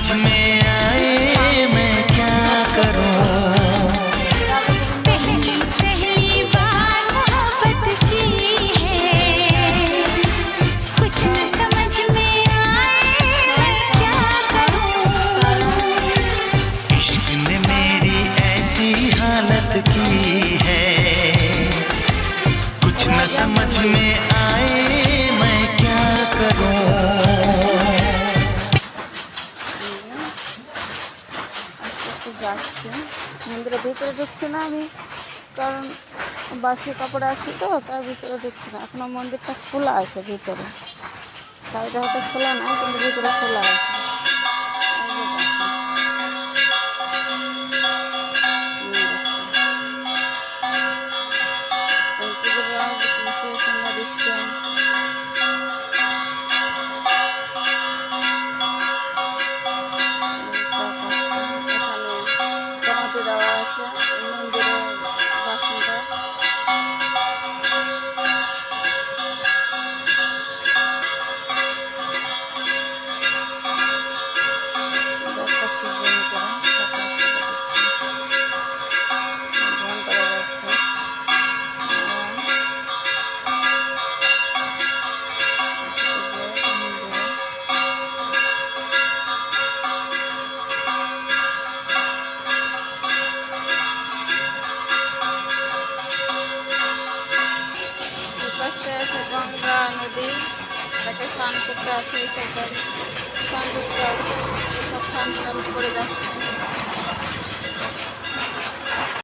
समझ में आए मैं क्या करूं। पहली बार मोहब्बत की है, कुछ न समझ में आए मैं क्या करूं। इश्क ने मेरी ऐसी हालत की है, कुछ न समझ में आए मैं क्या करूं। যাচ্ছি মন্দিরের ভিতরে ঢুকছি না আমি, কারণ বাসি কাপড়ে আছি তো, তার ভিতরে ঢুকছি না। এখনো মন্দিরটা খোলা আছে, ভিতরে সাইডে হয়তো খোলা নাই, কিন্তু ভিতরে খোলা আছে। দিচ্ছেন সমাধি দেওয়া আছে মন্দিরের বাসনটা। আছে গঙ্গা নদী, তাকে স্নান করতে আছে, সবাই স্নান করতে আছে, সব স্নান টান করে যাচ্ছে।